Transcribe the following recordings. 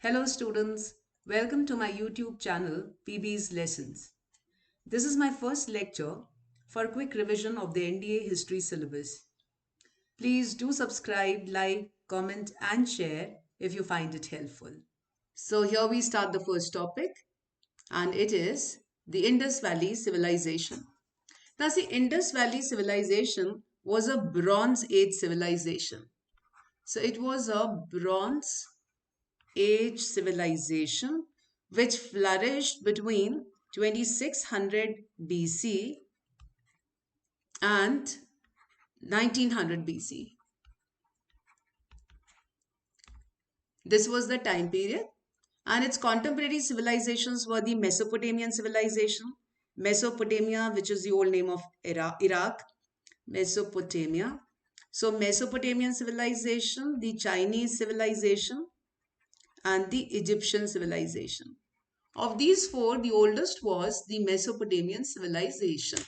Hello students, welcome to my YouTube channel PB's Lessons. This is my first lecture for a quick revision of the NDA history syllabus. Please do subscribe, like, comment and share if you find it helpful. So here we start the first topic and it is the Indus Valley Civilization. Now see, Indus Valley Civilization was a Bronze Age civilization. So it was a Bronze Age civilization which flourished between 2600 BC and 1900 BC. This was the time period, and its contemporary civilizations were the Mesopotamian civilization, Mesopotamia, which is the old name of Iraq, Mesopotamia. So Mesopotamian civilization, the Chinese civilization, and the Egyptian civilization. Of these four, the oldest was the Mesopotamian civilization.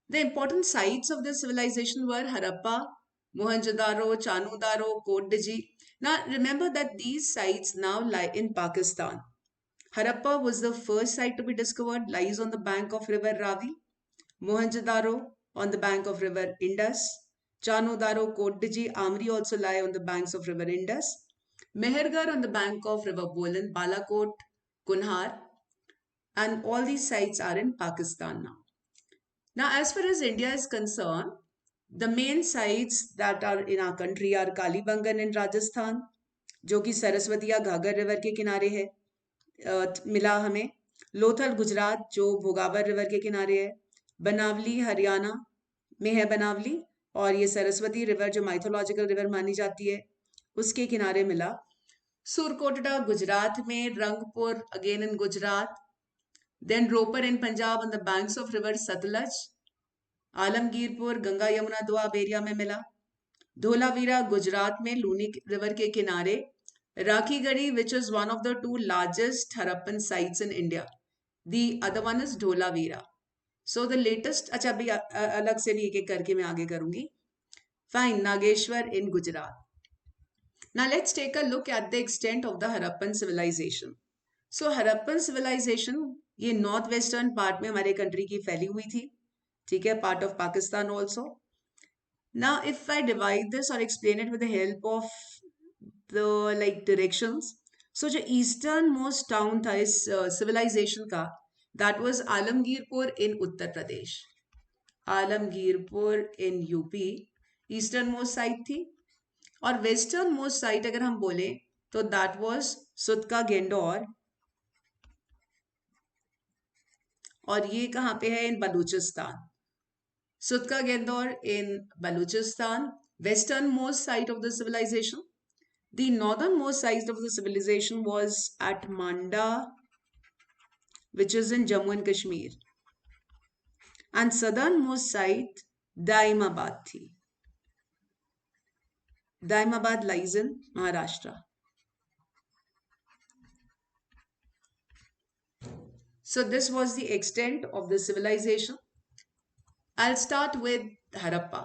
The important sites of this civilization were Harappa, Mohenjo-daro, Chanudaro, Koddaji. Now remember that these sites now lie in Pakistan. Harappa was the first site to be discovered, lies on the bank of river Ravi. Mohenjo-daro on the bank of river Indus. Chanudaro, Koddaji, Amri also lie on the banks of river Indus. Mehergarh on the bank of river Bolan, Balakot, Kunhar, and all these sites are in Pakistan now. Now, as far as India is concerned, the main sites that are in our country are Kalibangan in Rajasthan, जो कि सरस्वती या घाघर river के किनारे है, मिला हमें. लोथल गुजरात जो भोगावर river के किनारे है. बनावली हरियाणा में है बनावली, और ये सरस्वती रिवर जो माइथोलॉजिकल रिवर मानी जाती है उसके किनारे मिला. सुरकोटड़ा गुजरात में, Rangpur again in Gujarat, then Ropar in Punjab on the banks of river Satluj, Alamgirpur Ganga Yamuna Doab area में मिला. धोलावीरा गुजरात में लूनी रिवर के किनारे. Rakhigarhi which is one of the two largest Harappan sites in India. The other one is Dholaveera. So the latest, अच्छा अभी अलग से भी एक एक करके मैं आगे करूंगी. Fine, Nageshwar in Gujarat. Now let's take a look at the extent of the Harappan civilization. So Harappan civilization ये नॉर्थ वेस्टर्न पार्ट में हमारे कंट्री की फैली हुई थी, ठीक है, part of Pakistan also. Now if I divide this or explain it with the help of the like directions, so जो ईस्टर्न मोस्ट टाउन था इस civilization का, that was Alamgirpur in Uttar Pradesh. Alamgirpur in UP eastern most site थी, और western most site अगर हम बोले तो दैट वाज सुतका गेंडोर, और ये कहाँ पे है, in Balochistan. Sutkagen Dor in Balochistan, western most site of the civilization. The northern most site of the civilization was at Manda, which is in Jammu and Kashmir, and southern most site Daimabad thi. Daimabad lies in Maharashtra. So this was the extent of the civilization. I'll start with Harappa.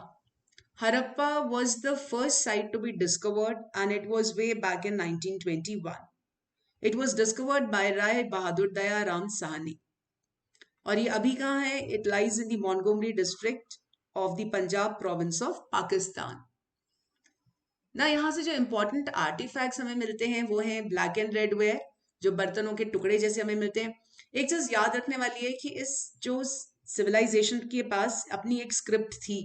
Harappa was the first site to be discovered, and it was way back in 1921. It was discovered by Rai Bahadur Daya Ram Sahani. और ये अभी कहाँ है? It lies in the Montgomery district of the Punjab province of Pakistan. ना यहाँ से जो important artifacts हमें मिलते हैं वो हैं ब्लैक एंड रेड वेयर, जो बर्तनों के टुकड़े जैसे हमें मिलते हैं. एक चीज याद रखने वाली है कि इस जो सिविलाइजेशन के पास अपनी एक स्क्रिप्ट थी,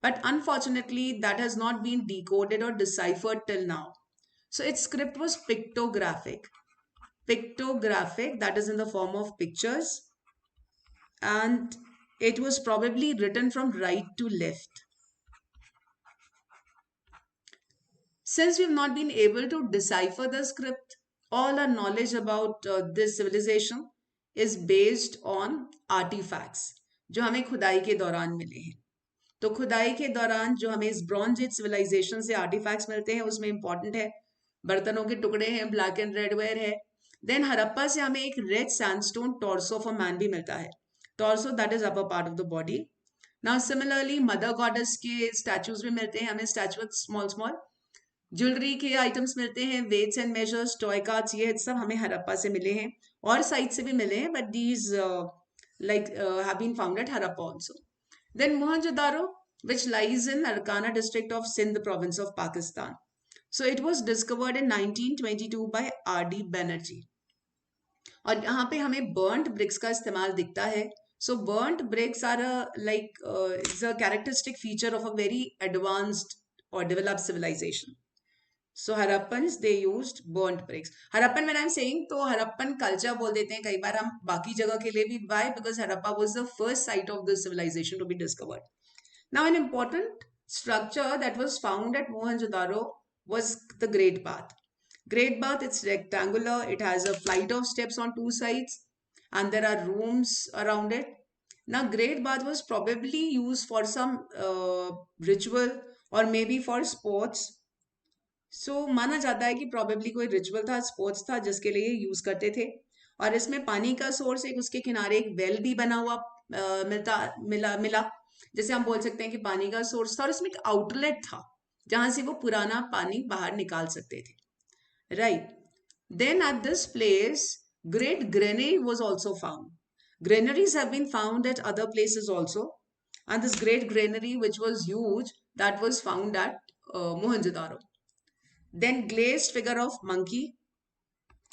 but unfortunately that has not been decoded or deciphered till now. So its script was pictographic, that is in the form of pictures, and it was probably written from right to left. Since we have not been able to decipher the script, all our knowledge about this civilization is based on artifacts जो हमें खुदाई के दौरान मिले हैं. तो खुदाई के दौरान जो हमें इस ब्रॉन्ज एज सिविलाइजेशन से आर्टिफैक्ट्स मिलते हैं उसमें इंपॉर्टेंट है बर्तनों के टुकड़े हैं, ब्लैक एंड रेड वेयर है. देन हरप्पा से हमें एक red sandstone torso of a man भी मिलता है. Torso that is upper part of the body. Now similarly mother goddess के स्टैचूज भी मिलते हैं हमें, स्टैचू स्मॉल स्मॉल. ज्वेलरी के आइटम्स मिलते हैं, weights and measures, toy cards, ये सब हमें हड़प्पा से मिले हैं और साइट से भी मिले हैं, but these like have been found at Harappa also. Then Mohenjo-daro, which lies in Arkana district of Sindh province of Pakistan. So it was discovered in 1922 by R.D. Banerjee. और यहाँ पे हमें burnt bricks का इस्तेमाल दिखता है. So burnt bricks are is a characteristic feature of a very advanced or developed civilization. So Harappans, they used burnt bricks. Harappan, when I'm saying, तो Harappan culture बोल देते हैं कई बार हम बाकी जगह के लिए भी. Why? Because Harappa was the first site of the civilization to be discovered. Now, an important structure that was found at Mohenjo-daro was the Great Bath. Great Bath, it's rectangular. It has a flight of steps on two sides, and there are rooms around it. Now, Great Bath was probably used for some ritual or maybe for sports. माना जाता है कि probably कोई ritual था, sports था, जिसके लिए use करते थे. और इसमें पानी का सोर्स, एक उसके किनारे एक वेल भी बना हुआ मिला, जैसे हम बोल सकते हैं कि पानी का सोर्स था. और इसमें एक आउटलेट था जहां से वो पुराना पानी बाहर निकाल सकते थे. Right. Then at this place great granary was also found. Granaries have been found at other places also, and this great granary, which was huge, that was found at Mohenjo-daro. Then glazed figure of monkey,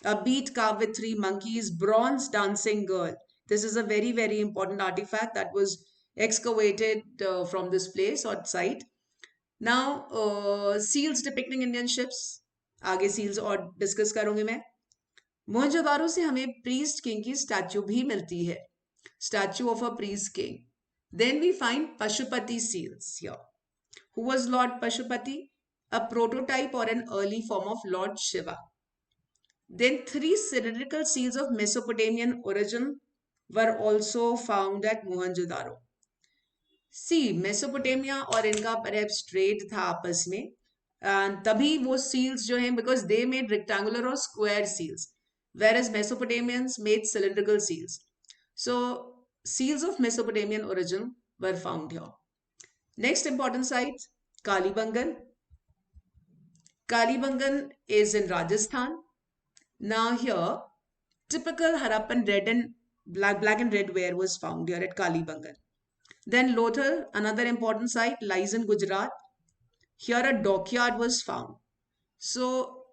a bead carved with three monkeys, bronze dancing girl. This is a very, very important artifact that was excavated from this place or site. Now, seals depicting Indian ships. आगे seals और discuss करूंगी मैं. मोहनजोदारो से हमें priest king की statue भी मिलती है. Statue of a priest king. Then we find Pashupati seals here. Who was Lord Pashupati? A prototype or an early form of Lord Shiva. Then three cylindrical seals of Mesopotamian origin were also found at Mohenjo-daro. See, Mesopotamia और इनका perhaps trade था आपस में, and तभी वो seals जो हैं, because they made rectangular or square seals, whereas Mesopotamians made cylindrical seals. So seals of Mesopotamian origin were found here. Next important site, Kalibangan. Kalibangan is in Rajasthan. Now here, typical Harappan red and black and red ware was found here at Kalibangan. Then Lothal, another important site, lies in Gujarat. Here a dockyard was found. So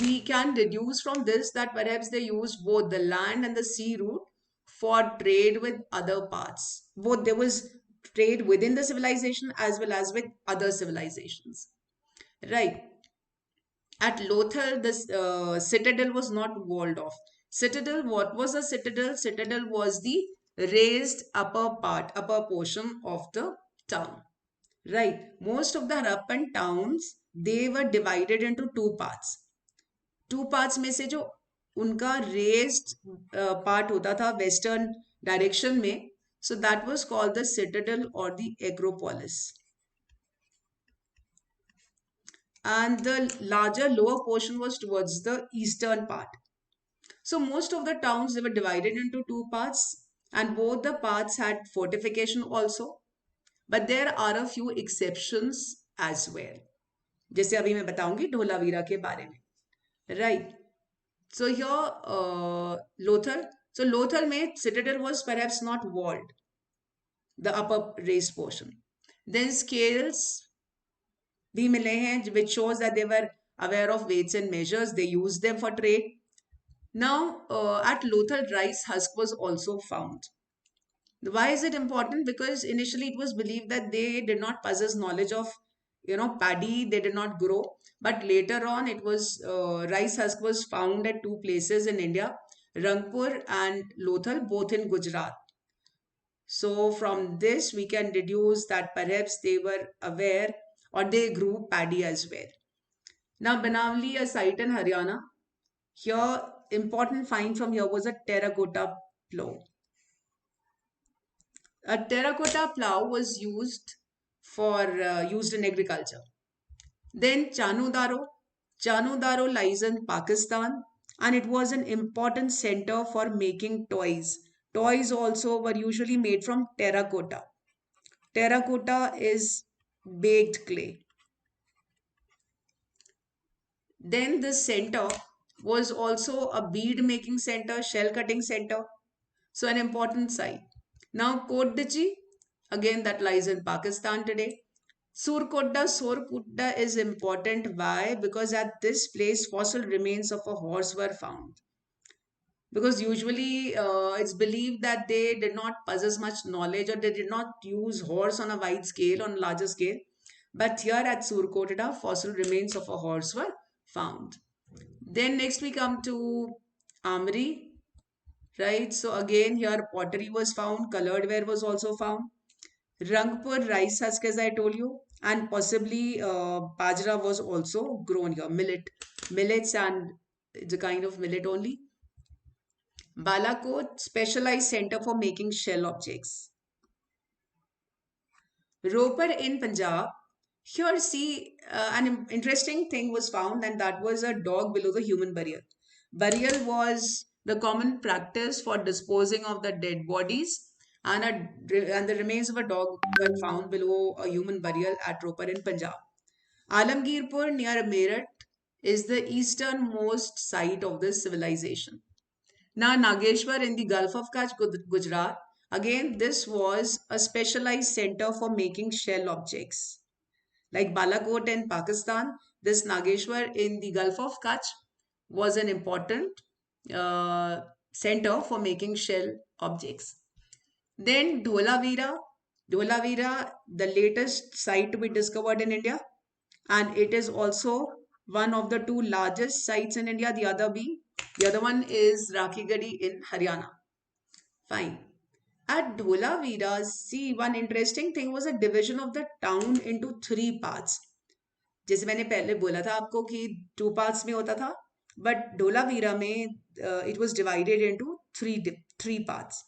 we can deduce from this that perhaps they used both the land and the sea route for trade with other parts. Both there was trade within the civilization as well as with other civilizations. Right. At Lothal, this citadel was not walled off. Citadel, what was a citadel? Citadel was the raised upper portion of the town. Right. Most of the Harappan towns, they were divided into two parts. Two parts में से जो उनका raised part होता था western direction में, so that was called the citadel or the acropolis. And the larger lower portion was towards the eastern part. So most of the towns, they were divided into two parts, and both the parts had fortification also, but there are a few exceptions as well, जैसे अभी मैं बताऊंगी ढोलावीरा के बारे में. Right. So here Lothal. So Lothal में citadel was perhaps not walled, the upper raised portion. Then scales भी मिले हैं, which shows that they were aware of weights and measures. They used them for trade. Now, at Lothal, rice husk was also found. Why is it important? Because initially it was believed that they did not possess knowledge of, paddy. They did not grow. But later on, it was rice husk was found at two places in India, Rangpur and Lothal, both in Gujarat. So from this, we can deduce that perhaps they were aware or they grew paddy as well. Now, Banavli, a site in Haryana. Here, important find from here was a terracotta plow. A terracotta plow was used used in agriculture. Then Chanudaro. Chanudaro lies in Pakistan, and it was an important center for making toys. Toys also were usually made from terracotta. Terracotta is baked clay. Then this center was also a bead making center, shell cutting center. So an important site. Now Koddachi, again that lies in Pakistan today. Surkota is important. Why? Because at this place fossil remains of a horse were found. Because usually it's believed that they did not possess much knowledge, or they did not use horse on a wide scale, on a larger scale. But here at Surkota, fossil remains of a horse were found. Then next we come to Amri, right? So again here pottery was found, colored ware was also found. Rangpur rice husk, as I told you, and possibly bajra was also grown here, millets, and it's a kind of millet only. Balakot, specialized center for making shell objects. Roper in Punjab. Here, see, an interesting thing was found, and that was a dog below the human burial. Burial was the common practice for disposing of the dead bodies, and the remains of a dog were found below a human burial at Roper in Punjab. Alamgirpur near Meerut is the easternmost site of this civilization. Now, Nageshwar in the Gulf of Kutch, Gujarat, again, this was a specialized center for making shell objects. Like Balakot in Pakistan, this Nageshwar in the Gulf of Kutch was an important uh, center for making shell objects. Then Dholavira, the latest site to be discovered in India, and it is also one of the two largest sites in India. The other one is Rakhigadi in Haryana. Fine. At Dholavira, see, one interesting thing was a division of the town into three parts. जैसे मैंने पहले बोला था आपको कि two parts में होता था, बट ढोलावीरा में it was divided into three parts.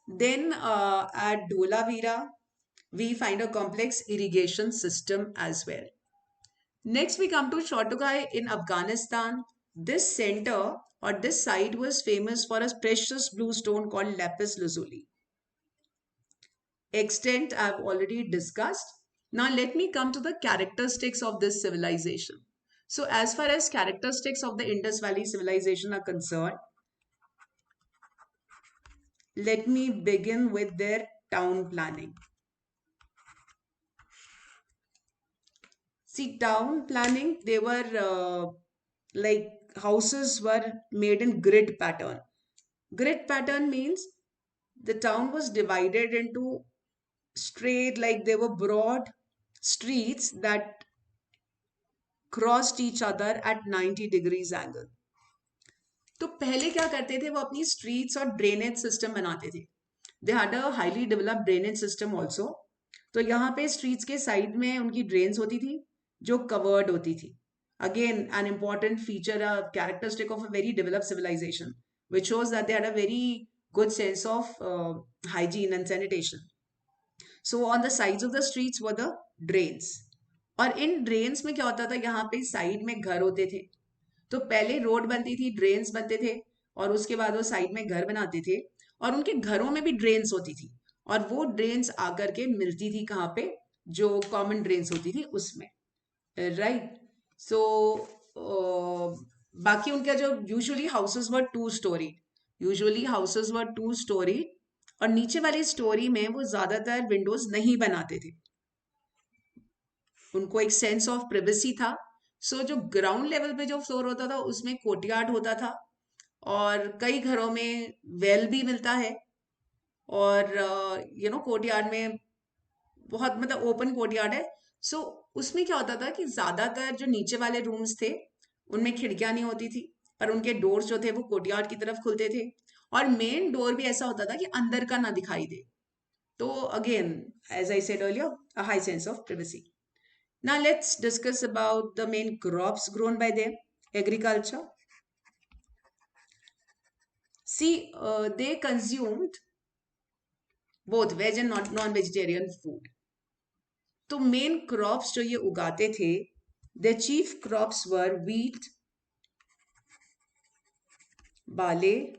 Then at Dholavira, we find a complex irrigation system as well. Next, we come to Chotugai in Afghanistan. This center or this site was famous for a precious blue stone called lapis lazuli. Extent I've already discussed. Now, let me come to the characteristics of this civilization. So, as far as characteristics of the Indus Valley civilization are concerned, let me begin with their town planning. See, town planning, they were like houses were made in grid pattern. Grid pattern means the town was divided into straight, like there were broad streets that crossed each other at 90 degrees angle. तो पहले क्या करते थे, वो अपनी streets और drainage system बनाते थे. They had a highly developed drainage system also. तो यहाँ पे स्ट्रीट्स के साइड में उनकी ड्रेन्स होती थी जो कवर्ड होती थी. Again an important feature, a characteristic of a very developed civilisation which shows that they had a very good sense of hygiene and sanitation. So on the sides of the streets were the drains. और इन drains में क्या होता था, यहाँ पे side में घर होते थे. तो पहले रोड बनती थी, ड्रेन्स बनते थे, और उसके बाद वो साइड में घर बनाते थे, और उनके घरों में भी ड्रेन्स होती थी, और वो ड्रेन्स आकर के मिलती थी कहाँ पे, जो कॉमन ड्रेन्स होती थी उसमें, राइट. सो बाकी उनका जो usually houses were two storey, और नीचे वाली स्टोरी में वो ज्यादातर विंडोज नहीं बनाते थे. उनको एक सेंस ऑफ प्रिवेसी था. सो जो ग्राउंड लेवल पे जो फ्लोर होता था उसमें कोर्टयार्ड होता था, और कई घरों में वेल भी मिलता है, और कोर्टयार्ड में बहुत मतलब ओपन कोर्टयार्ड है. सो उसमें क्या होता था कि ज्यादातर जो नीचे वाले रूम्स थे उनमें खिड़कियां नहीं होती थी, पर उनके डोर्स जो थे वो कोर्टयार्ड की तरफ खुलते थे, और मेन डोर भी ऐसा होता था कि अंदर का ना दिखाई दे. तो again, as I said earlier, a high sense of privacy. Now let's discuss about the main crops grown by them. Agriculture. See, they consumed both veg and non-vegetarian food. तो मेन क्रॉप्स जो ये उगाते थे, the chief crops were wheat, barley,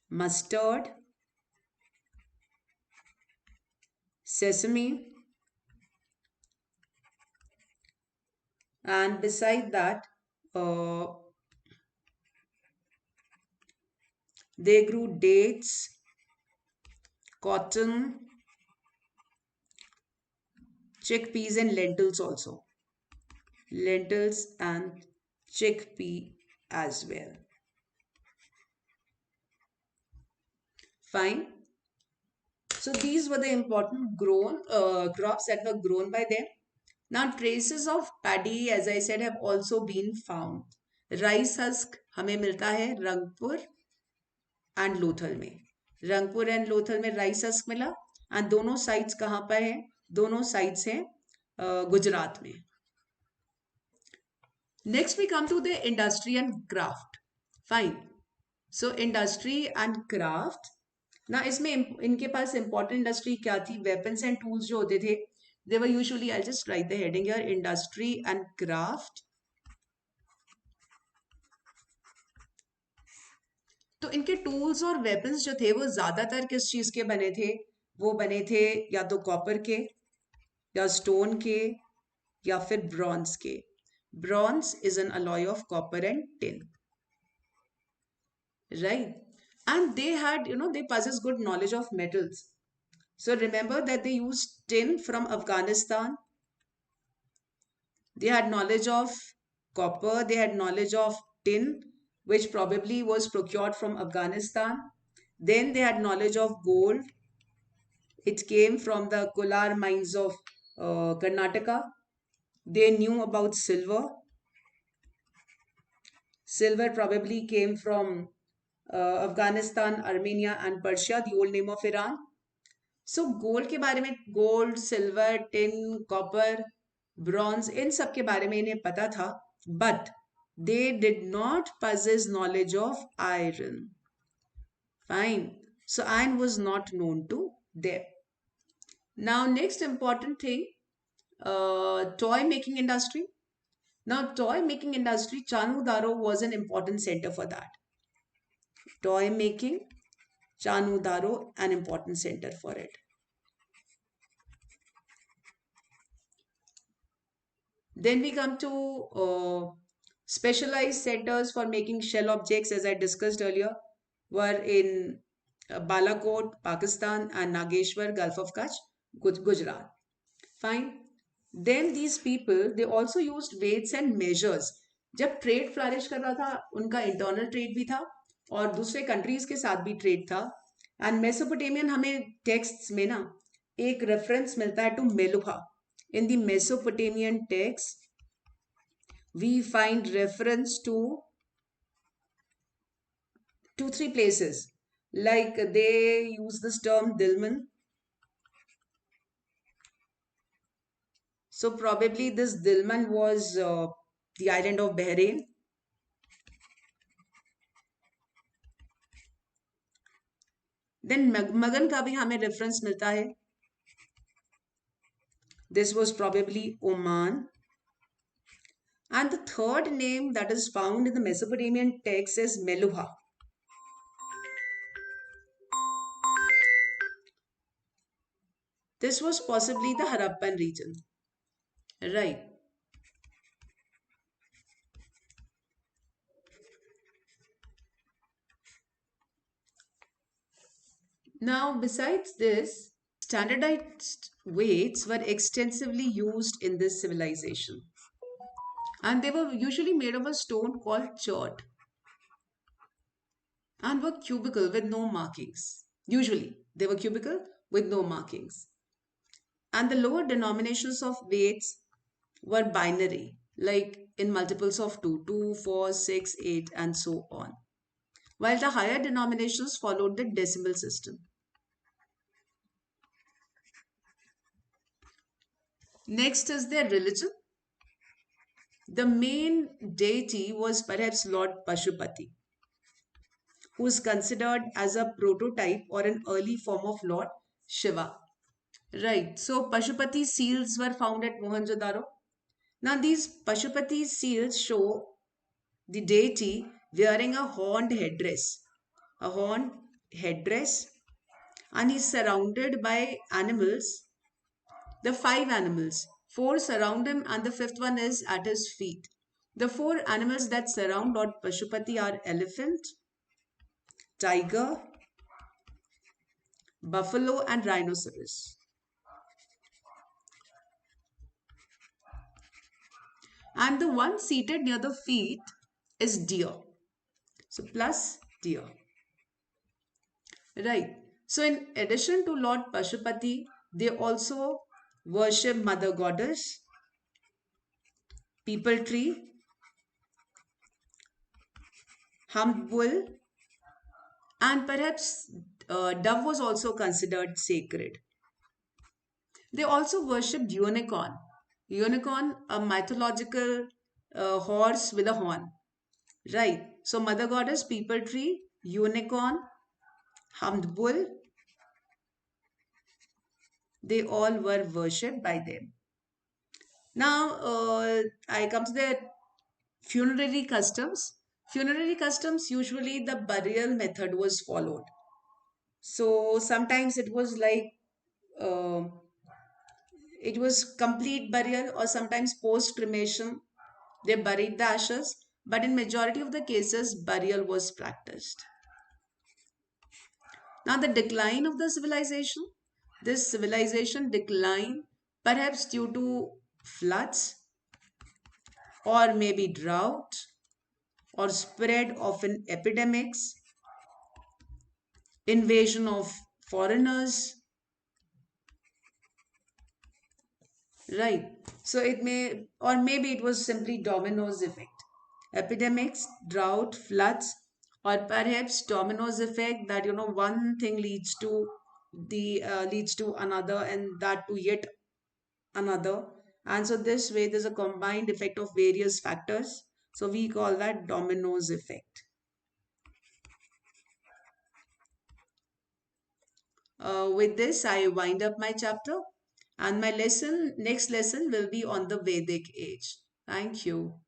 mustard, sesame, And beside that, uh, they grew dates, cotton, chickpeas, and lentils also. Lentils and chickpea as well. Fine. So these were the important crops that were grown by them. Now traces of paddy, as I said, have also been found. Rice husk हमें मिलता है Rangpur and Lothal में. Rangpur and Lothal में rice husk मिला. And दोनों sites कहाँ पर हैं? दोनों साइट्स हैं गुजरात में. Next we come to the industry and craft. Fine. So industry and craft. ना इसमें इनके पास important industry क्या थी? Weapons and tools जो होते थे, they were usually, I'll just write the heading here, industry and craft. तो इनके टूल्स और वेपन्स जो थे वो ज्यादातर किस चीज के बने थे? वो बने थे या तो कॉपर के, या स्टोन के, या फिर ब्रॉन्ज के. Bronze is an alloy of copper and tin, right? And they had, they possess good knowledge of metals. So remember that they used tin from Afghanistan. They had knowledge of copper. They had knowledge of tin, which probably was procured from Afghanistan. Then they had knowledge of gold. It came from the Kolar mines of Karnataka. They knew about silver. Silver probably came from Afghanistan, Armenia, and Persia, the old name of Iran. So gold के बारे में, gold, silver, tin, copper, bronze, इन सब के बारे में इन्हें पता था. But they did not possess knowledge of iron. Fine. So iron was not known to them. Now next important thing, toy making industry. Now toy making industry, Chanudaro was an important center for that. Toy making, Chanudaro, an important center for it. Then we come to specialized centers for making shell objects, as I discussed earlier, were in Balakot, Pakistan, and Nageshwar, Gulf of Kutch, Gujarat. Fine. Then these people, they also used weights and measures. जब trade flourish कर रहा था, उनका internal trade भी था और दूसरे countries के साथ भी ट्रेड था. एंड मेसोपोटेमियन हमें टेक्स्ट्स में ना एक रेफरेंस मिलता है to Meluha. In the Mesopotamian text, we find reference to 2-3 places. Like they use this term Dilman. So probably this Dilman was the island of Bahrain. Then Magan का भी हमें reference मिलता है. This was probably Oman. And the third name that is found in the Mesopotamian text is Meluha. This was possibly the Harappan region. Right. Now, besides this, standardized weights were extensively used in this civilization. And they were usually made of a stone called chert and were cubical with no markings. Usually, they were cubical with no markings. And the lower denominations of weights were binary, like in multiples of 2, 2, 4, 6, 8, and so on. While the higher denominations followed the decimal system. Next is their religion. The main deity was perhaps Lord Pashupati, who is considered as a prototype or an early form of Lord Shiva. Right, so Pashupati seals were found at Mohenjo-daro. Now these Pashupati seals show the deity wearing a horned headdress. A horned headdress, and he's surrounded by animals. The five Four surround him, and the fifth one is at his feet. The four animals that surround Lord Pashupati are elephant, tiger, buffalo, and rhinoceros. And the one seated near the feet is deer. So plus deer. Right. So in addition to Lord Pashupati, they also worship Mother Goddess, people tree, humped bull, and perhaps dove was also considered sacred. They also worshipped unicorn. Unicorn, a mythological horse with a horn. Right. So Mother Goddess, people tree, unicorn, humped bull, they all were worshipped by them. Now, I come to the funerary customs. Funerary customs, usually the burial method was followed. So sometimes uh, it was complete burial, or sometimes post cremation. They buried the ashes, but in majority of the cases, burial was practiced. Now, the decline of the civilization. This civilization declined perhaps due to floods, or maybe drought, or spread of an epidemics, invasion of foreigners, right? So it may, or maybe it was simply dominoes effect. Epidemics, drought, floods, or perhaps dominoes effect, that one thing leads to another, and that to yet another. And so this way there's a combined effect of various factors. So we call that dominoes effect. With this, I wind up my chapter, and my next lesson will be on the Vedic age. Thank you.